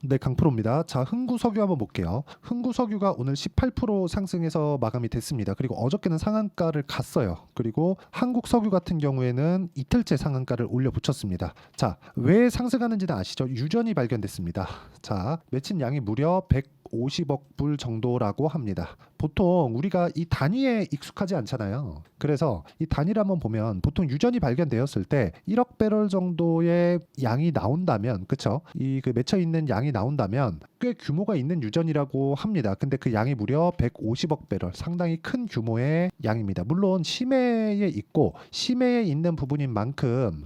네, 강프로입니다. 자, 흥구석유 한번 볼게요. 흥구석유가 오늘 18% 상승해서 마감이 됐습니다. 그리고 어저께는 상한가를 갔어요. 그리고 한국석유 같은 경우에는 이틀째 상한가를 올려붙였습니다. 자, 왜 상승하는지는 아시죠? 유전이 발견됐습니다. 자, 맺힌 양이 무려 150억 불 정도라고 합니다. 보통 우리가 이 단위에 익숙하지 않잖아요. 그래서 이 단위를 한번 보면 보통 유전이 발견되었을 때 1억 배럴 정도의 양이 나온다면, 그쵸? 이 그 맺혀 있는 양이 나온다면 꽤 규모가 있는 유전이라고 합니다. 근데 그 양이 무려 150억 배럴, 상당히 큰 규모의 양입니다. 물론 심해에 있고 심해에 있는 부분인 만큼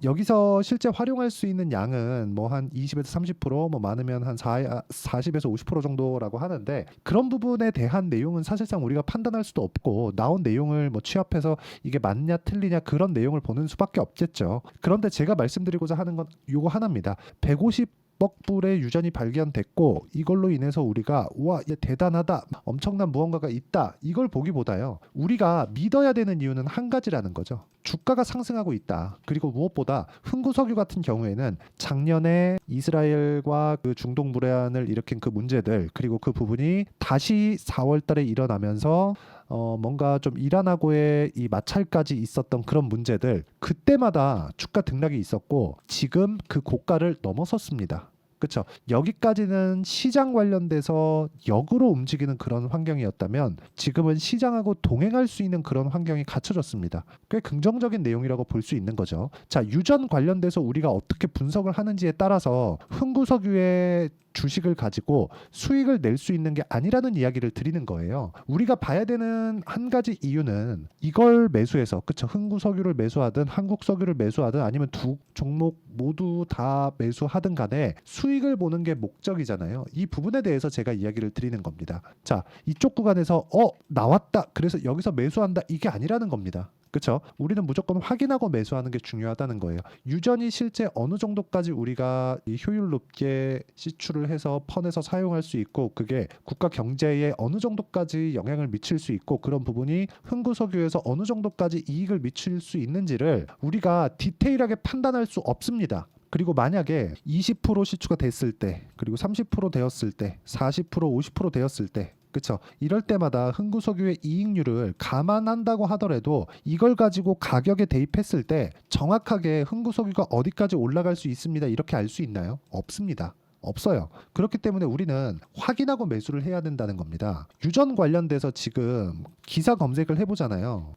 여기서 실제 활용할 수 있는 양은 뭐 한 20에서 30%, 뭐 많으면 한 40에서 50% 정도라고 하는데, 그런 부분에 대한 내용은 사실상 우리가 판단할 수도 없고 나온 내용을 뭐 취합해서 이게 맞냐 틀리냐 그런 내용을 보는 수밖에 없겠죠. 그런데 제가 말씀드리고자 하는 건 요거 하나입니다. 150억 불의 유전이 발견됐고 이걸로 인해서 우리가 와, 얘 대단하다, 엄청난 무언가가 있다, 이걸 보기보다요, 우리가 믿어야 되는 이유는 한 가지라는 거죠. 주가가 상승하고 있다. 그리고 무엇보다 흥구석유 같은 경우에는 작년에 이스라엘과 그 중동 불안을 일으킨 그 문제들, 그리고 그 부분이 다시 4월 달에 일어나면서 뭔가 좀 이란하고의 이 마찰까지 있었던 그런 문제들, 그때마다 주가 등락이 있었고 지금 그 고가를 넘어섰습니다. 그렇죠. 여기까지는 시장 관련돼서 역으로 움직이는 그런 환경이었다면 지금은 시장하고 동행할 수 있는 그런 환경이 갖춰졌습니다. 꽤 긍정적인 내용이라고 볼 수 있는 거죠. 자, 유전 관련돼서 우리가 어떻게 분석을 하는지에 따라서 흥구석유의 주식을 가지고 수익을 낼 수 있는 게 아니라는 이야기를 드리는 거예요. 우리가 봐야 되는 한 가지 이유는 이걸 매수해서, 그쵸, 흥구석유를 매수하든 한국석유를 매수하든 아니면 두 종목 모두 다 매수하든 간에 수익을 보는 게 목적이잖아요. 이 부분에 대해서 제가 이야기를 드리는 겁니다. 자, 이쪽 구간에서 나왔다, 그래서 여기서 매수한다, 이게 아니라는 겁니다. 그렇죠? 우리는 무조건 확인하고 매수하는 게 중요하다는 거예요. 유전이 실제 어느 정도까지 우리가 이 효율 높게 시추를 해서 펀에서 사용할 수 있고 그게 국가 경제에 어느 정도까지 영향을 미칠 수 있고 그런 부분이 흥구석유에서 어느 정도까지 이익을 미칠 수 있는지를 우리가 디테일하게 판단할 수 없습니다. 그리고 만약에 20% 시추가 됐을 때, 그리고 30% 되었을 때, 40%, 50% 되었을 때, 그렇죠. 이럴 때마다 흥구석유의 이익률을 감안한다고 하더라도 이걸 가지고 가격에 대입했을 때 정확하게 흥구석유가 어디까지 올라갈 수 있습니다, 이렇게 알 수 있나요? 없습니다. 없어요. 그렇기 때문에 우리는 확인하고 매수를 해야 된다는 겁니다. 유전 관련돼서 지금 기사 검색을 해보잖아요.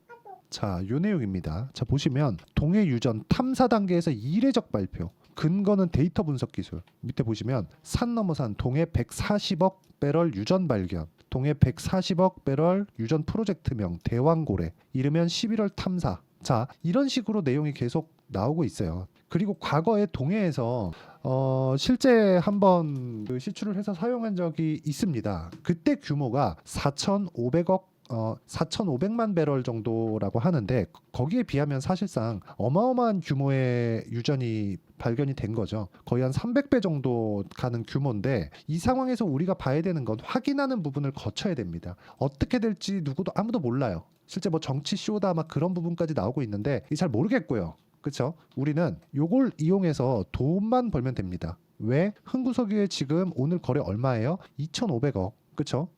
자, 요 내용입니다. 자, 보시면 동해 유전 탐사 단계에서 이례적 발표. 근거는 데이터 분석 기술. 밑에 보시면 산 넘어 산 동해 140억 배럴 유전 발견. 동해 140억 배럴 유전 프로젝트명 대왕고래. 이르면 11월 탐사. 자, 이런 식으로 내용이 계속 나오고 있어요. 그리고 과거에 동해에서 실제 한번 그 시추를 해서 사용한 적이 있습니다. 그때 규모가 4,500만 배럴 정도라고 하는데 거기에 비하면 사실상 어마어마한 규모의 유전이 발견이 된 거죠. 거의 한 300배 정도 가는 규모인데 이 상황에서 우리가 봐야 되는 건 확인하는 부분을 거쳐야 됩니다. 어떻게 될지 누구도 아무도 몰라요. 실제 뭐 정치 쇼다 막 그런 부분까지 나오고 있는데 잘 모르겠고요. 그렇죠? 우리는 요걸 이용해서 돈만 벌면 됩니다. 왜? 흥구석유에 지금 오늘 거래 얼마예요? 2,500억. 그쵸?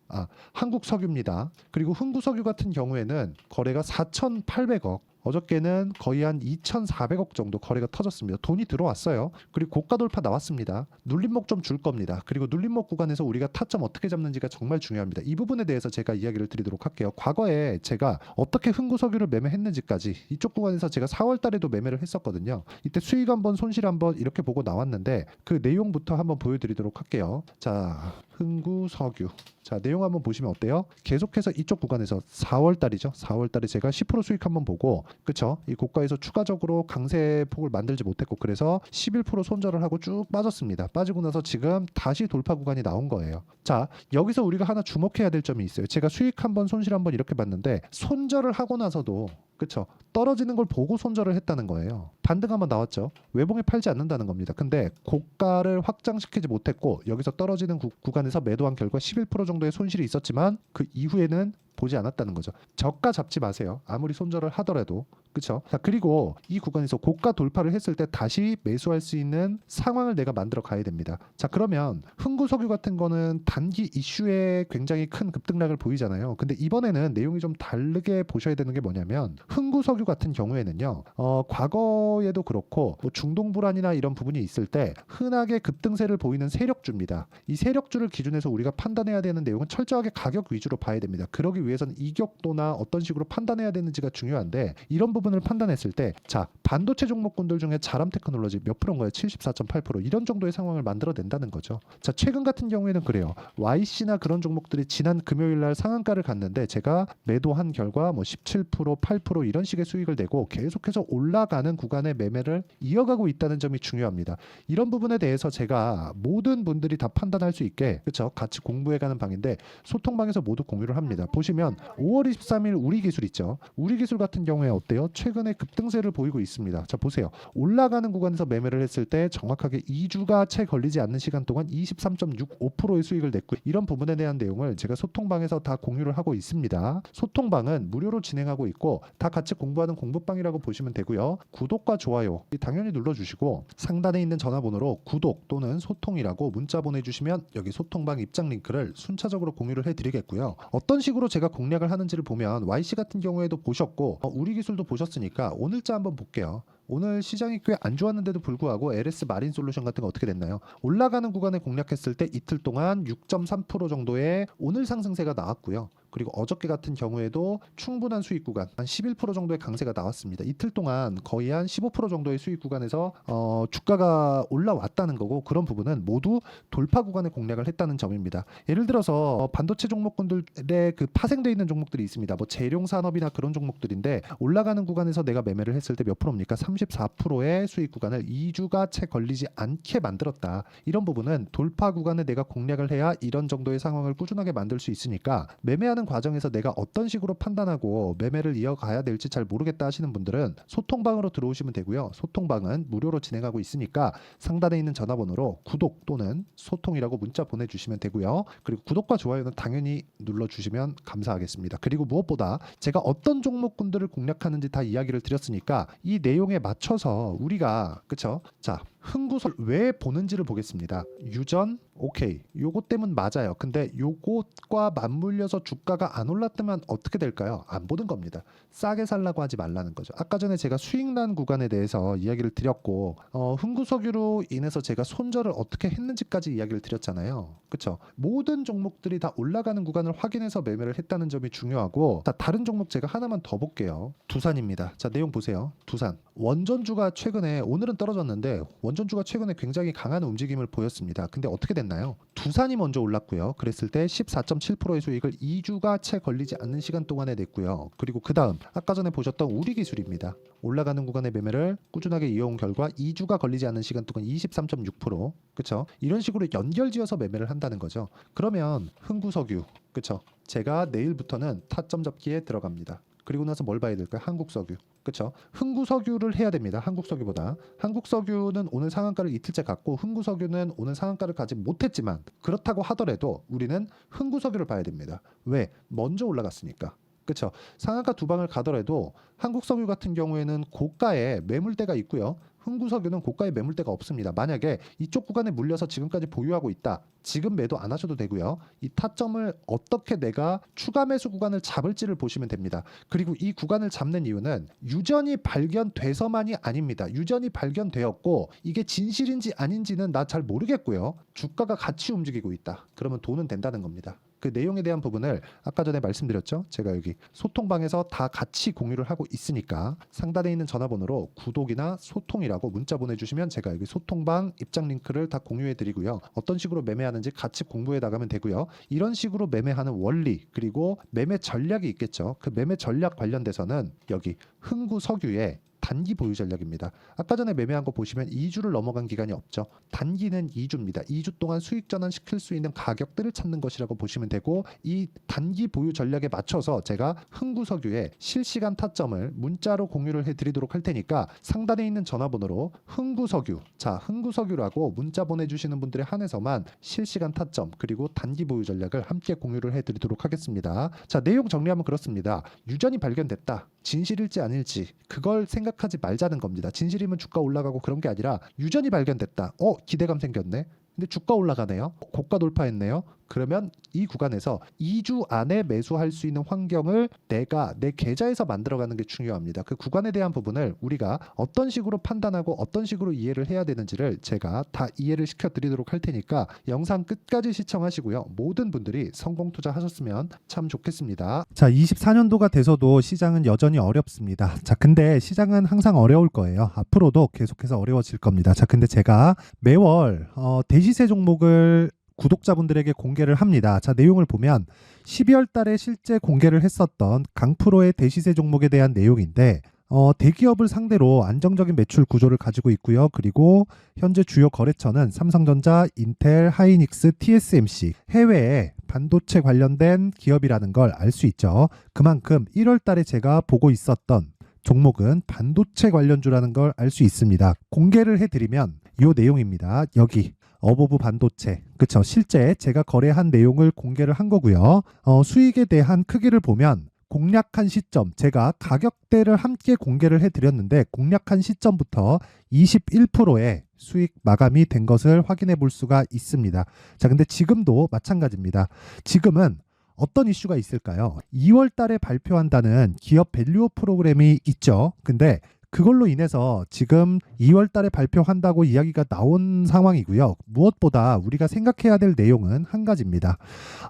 한국석유입니다. 그리고 흥구석유 같은 경우에는 거래가 4,800억. 어저께는 거의 한 2,400억 정도 거래가 터졌습니다. 돈이 들어왔어요. 그리고 고가 돌파 나왔습니다. 눌림목 좀 줄 겁니다. 그리고 눌림목 구간에서 우리가 타점 어떻게 잡는지가 정말 중요합니다. 이 부분에 대해서 제가 이야기를 드리도록 할게요. 과거에 제가 어떻게 흥구석유를 매매했는지까지 이쪽 구간에서 제가 4월 달에도 매매를 했었거든요. 이때 수익 한번 손실 한번 이렇게 보고 나왔는데 그 내용부터 한번 보여드리도록 할게요. 자, 흥구석유. 자, 내용 한번 보시면 어때요? 계속해서 이쪽 구간에서 4월 달이죠. 4월 달에 제가 10% 수익 한번 보고, 그쵸? 이 고가에서 추가적으로 강세폭을 만들지 못했고 그래서 11% 손절을 하고 쭉 빠졌습니다. 빠지고 나서 지금 다시 돌파 구간이 나온 거예요. 자, 여기서 우리가 하나 주목해야 될 점이 있어요. 제가 수익 한번 손실 한번 이렇게 봤는데 손절을 하고 나서도, 그쵸, 떨어지는 걸 보고 손절을 했다는 거예요. 반등 한번 나왔죠. 외봉에 팔지 않는다는 겁니다. 근데 고가를 확장시키지 못했고 여기서 떨어지는 구간에서 매도한 결과 11% 정도의 손실이 있었지만 그 이후에는 보지 않았다는 거죠. 저가 잡지 마세요. 아무리 손절을 하더라도. 그렇죠? 자, 그리고 이 구간에서 고가 돌파를 했을 때 다시 매수할 수 있는 상황을 내가 만들어 가야 됩니다. 자, 그러면 흥구석유 같은 거는 단기 이슈에 굉장히 큰 급등락을 보이잖아요. 근데 이번에는 내용이 좀 다르게 보셔야 되는 게 뭐냐면 흥구석유 같은 경우에는요. 과거에도 그렇고 뭐 중동 불안이나 이런 부분이 있을 때 흔하게 급등세를 보이는 세력주입니다. 이 세력주를 기준해서 우리가 판단해야 되는 내용은 철저하게 가격 위주로 봐야 됩니다. 그러기 위해서는 이격도나 어떤 식으로 판단해야 되는지가 중요한데 이런 부분을 판단했을 때 자, 반도체 종목군들 중에 자람 테크놀로지 몇 프로인가요? 74.8% 이런 정도의 상황을 만들어낸다는 거죠. 자, 최근 같은 경우에는 그래요. YC나 그런 종목들이 지난 금요일 날 상한가를 갔는데 제가 매도한 결과 뭐 17%, 8% 이런 식의 수익을 내고 계속해서 올라가는 구간의 매매를 이어가고 있다는 점이 중요합니다. 이런 부분에 대해서 제가 모든 분들이 다 판단할 수 있게 그렇죠? 같이 공부해가는 방인데 소통방에서 모두 공유를 합니다. 보시면 5월 23일 우리기술 있죠. 우리기술 같은 경우에 어때요? 최근에 급등세를 보이고 있습니다. 자, 보세요. 올라가는 구간에서 매매를 했을 때 정확하게 2주가 채 걸리지 않는 시간 동안 23.65%의 수익을 냈고 이런 부분에 대한 내용을 제가 소통방에서 다 공유를 하고 있습니다. 소통방은 무료로 진행하고 있고 다 같이 공부하는 공부방이라고 보시면 되고요. 구독과 좋아요 당연히 눌러주시고 상단에 있는 전화번호로 구독 또는 소통이라고 문자 보내주시면 여기 소통방 입장 링크를 순차적으로 공유를 해드리겠고요. 어떤 식으로 제가 공략을 하는지를 보면 YC 같은 경우에도 보셨고 우리기술도 보셨으니까 오늘자 한번 볼게요. 오늘 시장이 꽤 안 좋았는데도 불구하고 LS 마린 솔루션 같은 거 어떻게 됐나요? 올라가는 구간에 공략했을 때 이틀 동안 6.3% 정도의 오늘 상승세가 나왔고요. 그리고 어저께 같은 경우에도 충분한 수익 구간 한 11% 정도의 강세가 나왔습니다. 이틀 동안 거의 한 15% 정도의 수익 구간에서 주가가 올라왔다는 거고 그런 부분은 모두 돌파 구간에 공략을 했다는 점입니다. 예를 들어서 반도체 종목군들의 그 파생되어 있는 종목들이 있습니다. 뭐 재룡 산업이나 그런 종목들인데 올라가는 구간에서 내가 매매를 했을 때 몇 프로입니까? 34%의 수익 구간을 2주가 채 걸리지 않게 만들었다. 이런 부분은 돌파 구간에 내가 공략을 해야 이런 정도의 상황을 꾸준하게 만들 수 있으니까 매매하는 과정에서 내가 어떤 식으로 판단하고 매매를 이어가야 될지 잘 모르겠다 하시는 분들은 소통방으로 들어오시면 되고요. 소통방은 무료로 진행하고 있으니까 상단에 있는 전화번호로 구독 또는 소통이라고 문자 보내주시면 되고요. 그리고 구독과 좋아요는 당연히 눌러주시면 감사하겠습니다. 그리고 무엇보다 제가 어떤 종목군들을 공략하는지 다 이야기를 드렸으니까 이 내용에 맞춰서 우리가 그쵸? 자, 흥구설 왜 보는지를 보겠습니다. 유전 오케이 요것 때문 맞아요. 근데 요것과 맞물려서 주가가 안 올랐다면 어떻게 될까요? 안 보는 겁니다. 싸게 살라고 하지 말라는 거죠. 아까 전에 제가 수익난 구간에 대해서 이야기를 드렸고 흥구석유로 인해서 제가 손절을 어떻게 했는지까지 이야기를 드렸잖아요. 그렇죠? 모든 종목들이 다 올라가는 구간을 확인해서 매매를 했다는 점이 중요하고 자, 다른 종목 제가 하나만 더 볼게요. 두산입니다. 자, 내용 보세요. 두산 원전주가 최근에 오늘은 떨어졌는데 원전주가 최근에 굉장히 강한 움직임을 보였습니다. 근데 어떻게 됐나요? 두산이 먼저 올랐고요. 그랬을 때 14.7%의 수익을 2주가 채 걸리지 않는 시간 동안에 냈고요. 그리고 그 다음 아까 전에 보셨던 우리기술입니다. 올라가는 구간의 매매를 꾸준하게 이어온 결과 2주가 걸리지 않는 시간 동안 23.6% 그쵸? 이런 식으로 연결지어서 매매를 한다는 거죠. 그러면 흥구석유 그쵸? 제가 내일부터는 타점 잡기에 들어갑니다. 그리고 나서 뭘 봐야 될까요? 한국석유. 그렇죠? 흥구석유를 해야 됩니다. 한국석유보다. 한국석유는 오늘 상한가를 이틀째 갔고 흥구석유는 오늘 상한가를 가지 못했지만 그렇다고 하더라도 우리는 흥구석유를 봐야 됩니다. 왜? 먼저 올라갔으니까. 그렇죠? 상한가 두 방을 가더라도 한국석유 같은 경우에는 고가에 매물대가 있고요. 흥구석유는 고가의 매물대가 없습니다. 만약에 이쪽 구간에 물려서 지금까지 보유하고 있다. 지금 매도 안 하셔도 되고요. 이 타점을 어떻게 내가 추가 매수 구간을 잡을지를 보시면 됩니다. 그리고 이 구간을 잡는 이유는 유전이 발견돼서만이 아닙니다. 유전이 발견되었고 이게 진실인지 아닌지는 나 잘 모르겠고요. 주가가 같이 움직이고 있다. 그러면 돈은 된다는 겁니다. 그 내용에 대한 부분을 아까 전에 말씀드렸죠. 제가 여기 소통방에서 다 같이 공유를 하고 있으니까 상단에 있는 전화번호로 구독이나 소통이라고 문자 보내주시면 제가 여기 소통방 입장 링크를 다 공유해 드리고요. 어떤 식으로 매매하는지 같이 공부해 나가면 되고요. 이런 식으로 매매하는 원리 그리고 매매 전략이 있겠죠. 그 매매 전략 관련돼서는 여기 흥구석유에 단기 보유 전략입니다. 아까 전에 매매한 거 보시면 2주를 넘어간 기간이 없죠. 단기는 2주입니다. 2주 동안 수익 전환시킬 수 있는 가격들을 찾는 것이라고 보시면 되고, 이 단기 보유 전략에 맞춰서 제가 흥구석유의 실시간 타점을 문자로 공유를 해드리도록 할 테니까 상단에 있는 전화번호로 흥구석유, 자 흥구석유라고 문자 보내주시는 분들에 한해서만 실시간 타점 그리고 단기 보유 전략을 함께 공유를 해드리도록 하겠습니다. 자, 내용 정리하면 그렇습니다. 유전이 발견됐다. 진실일지 아닐지 그걸 생각하지 말자는 겁니다. 진실이면 주가 올라가고 그런 게 아니라 유전이 발견됐다. 기대감 생겼네. 근데 주가 올라가네요. 고가 돌파했네요. 그러면 이 구간에서 2주 안에 매수할 수 있는 환경을 내가 내 계좌에서 만들어가는 게 중요합니다. 그 구간에 대한 부분을 우리가 어떤 식으로 판단하고 어떤 식으로 이해를 해야 되는지를 제가 다 이해를 시켜드리도록 할 테니까 영상 끝까지 시청하시고요. 모든 분들이 성공 투자하셨으면 참 좋겠습니다. 자, 24년도가 돼서도 시장은 여전히 어렵습니다. 자, 근데 시장은 항상 어려울 거예요. 앞으로도 계속해서 어려워질 겁니다. 자, 근데 제가 매월 대시세 종목을 구독자분들에게 공개를 합니다. 자, 내용을 보면 12월 달에 실제 공개를 했었던 강프로의 대시세 종목에 대한 내용인데 대기업을 상대로 안정적인 매출 구조를 가지고 있고요. 그리고 현재 주요 거래처는 삼성전자, 인텔, 하이닉스, TSMC, 해외에 반도체 관련된 기업이라는 걸 알 수 있죠. 그만큼 1월 달에 제가 보고 있었던 종목은 반도체 관련주라는 걸 알 수 있습니다. 공개를 해드리면 이 내용입니다. 여기 어보브 반도체, 그쵸? 실제 제가 거래한 내용을 공개를 한 거고요. 수익에 대한 크기를 보면 공략한 시점, 제가 가격대를 함께 공개를 해드렸는데 공략한 시점부터 21%의 수익 마감이 된 것을 확인해 볼 수가 있습니다. 자, 근데 지금도 마찬가지입니다. 지금은 어떤 이슈가 있을까요? 2월 달에 발표한다는 기업 밸류업 프로그램이 있죠. 근데 그걸로 인해서 지금 2월 달에 발표한다고 이야기가 나온 상황이고요. 무엇보다 우리가 생각해야 될 내용은 한 가지입니다.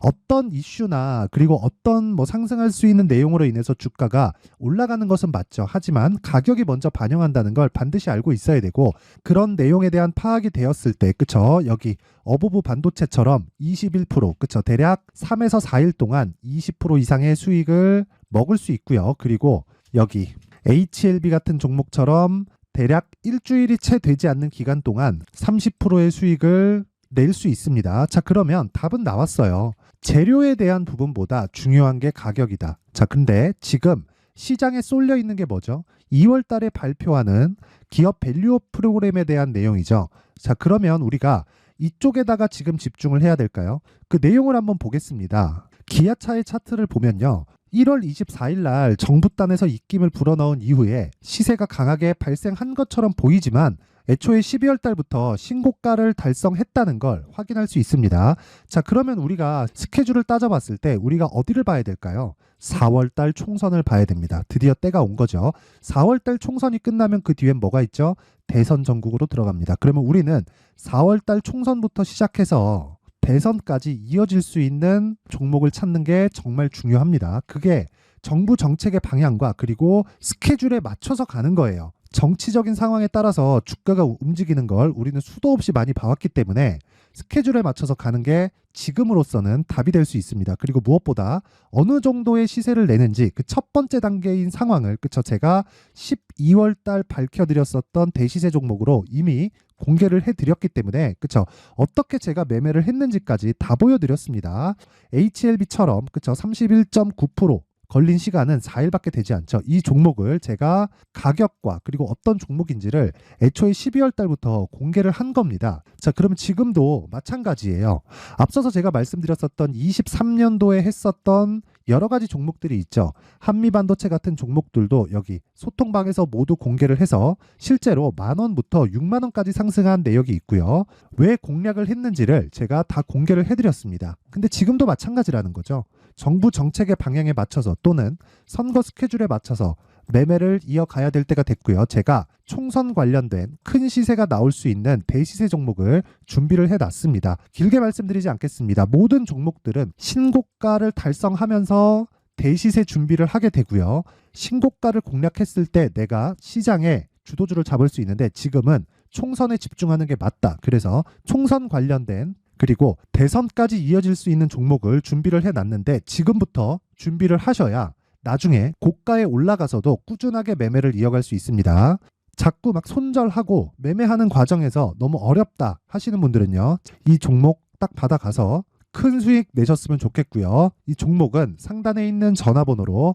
어떤 이슈나 그리고 어떤 상승할 수 있는 내용으로 인해서 주가가 올라가는 것은 맞죠. 하지만 가격이 먼저 반영한다는 걸 반드시 알고 있어야 되고, 그런 내용에 대한 파악이 되었을 때, 그쵸? 여기 어보브 반도체처럼 21%, 그쵸? 대략 3에서 4일 동안 20% 이상의 수익을 먹을 수 있고요. 그리고 여기 HLB 같은 종목처럼 대략 일주일이 채 되지 않는 기간 동안 30%의 수익을 낼 수 있습니다. 자, 그러면 답은 나왔어요. 재료에 대한 부분보다 중요한 게 가격이다. 자, 근데 지금 시장에 쏠려 있는 게 뭐죠? 2월 달에 발표하는 기업 밸류업 프로그램에 대한 내용이죠. 자, 그러면 우리가 이쪽에다가 지금 집중을 해야 될까요? 그 내용을 한번 보겠습니다. 기아차의 차트를 보면요. 1월 24일 날 정부단에서 입김을 불어넣은 이후에 시세가 강하게 발생한 것처럼 보이지만 애초에 12월 달부터 신고가를 달성했다는 걸 확인할 수 있습니다. 자, 그러면 우리가 스케줄을 따져봤을 때 우리가 어디를 봐야 될까요? 4월 달 총선을 봐야 됩니다. 드디어 때가 온 거죠. 4월 달 총선이 끝나면 그 뒤엔 뭐가 있죠? 대선 전국으로 들어갑니다. 그러면 우리는 4월 달 총선부터 시작해서 대선까지 이어질 수 있는 종목을 찾는 게 정말 중요합니다. 그게 정부 정책의 방향과 그리고 스케줄에 맞춰서 가는 거예요. 정치적인 상황에 따라서 주가가 움직이는 걸 우리는 수도 없이 많이 봐왔기 때문에 스케줄에 맞춰서 가는 게 지금으로서는 답이 될 수 있습니다. 그리고 무엇보다 어느 정도의 시세를 내는지 그 첫 번째 단계인 상황을, 그쵸? 제가 12월 달 밝혀드렸었던 대시세 종목으로 이미 공개를 해드렸기 때문에, 그쵸? 어떻게 제가 매매를 했는지까지 다 보여드렸습니다. HLB처럼, 그쵸? 31.9% 걸린 시간은 4일밖에 되지 않죠. 이 종목을 제가 가격과 그리고 어떤 종목인지를 애초에 12월 달부터 공개를 한 겁니다. 자, 그러면 지금도 마찬가지예요. 앞서서 제가 말씀드렸었던 23년도에 했었던 여러 가지 종목들이 있죠. 한미반도체 같은 종목들도 여기 소통방에서 모두 공개를 해서 실제로 10,000원부터 60,000원까지 상승한 내역이 있고요. 왜 공략을 했는지를 제가 다 공개를 해드렸습니다. 근데 지금도 마찬가지라는 거죠. 정부 정책의 방향에 맞춰서 또는 선거 스케줄에 맞춰서 매매를 이어가야 될 때가 됐고요. 제가 총선 관련된 큰 시세가 나올 수 있는 대시세 종목을 준비를 해놨습니다. 길게 말씀드리지 않겠습니다. 모든 종목들은 신고가를 달성하면서 대시세 준비를 하게 되고요. 신고가를 공략했을 때 내가 시장에 주도주를 잡을 수 있는데 지금은 총선에 집중하는 게 맞다. 그래서 총선 관련된 그리고 대선까지 이어질 수 있는 종목을 준비를 해놨는데 지금부터 준비를 하셔야 나중에 고가에 올라가서도 꾸준하게 매매를 이어갈 수 있습니다. 자꾸 막 손절하고 매매하는 과정에서 너무 어렵다 하시는 분들은요, 이 종목 딱 받아가서 큰 수익 내셨으면 좋겠고요. 이 종목은 상단에 있는 전화번호로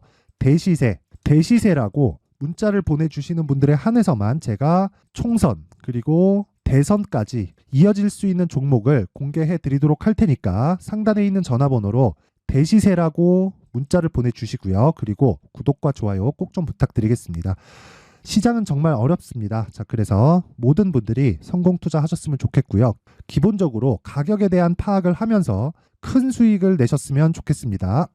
대시세라고 문자를 보내주시는 분들에 한해서만 제가 총선 그리고 대선까지 이어질 수 있는 종목을 공개해 드리도록 할 테니까 상단에 있는 전화번호로 대시세라고 문자를 보내주시고요. 그리고 구독과 좋아요 꼭 좀 부탁드리겠습니다. 시장은 정말 어렵습니다. 자, 그래서 모든 분들이 성공 투자하셨으면 좋겠고요. 기본적으로 가격에 대한 파악을 하면서 큰 수익을 내셨으면 좋겠습니다.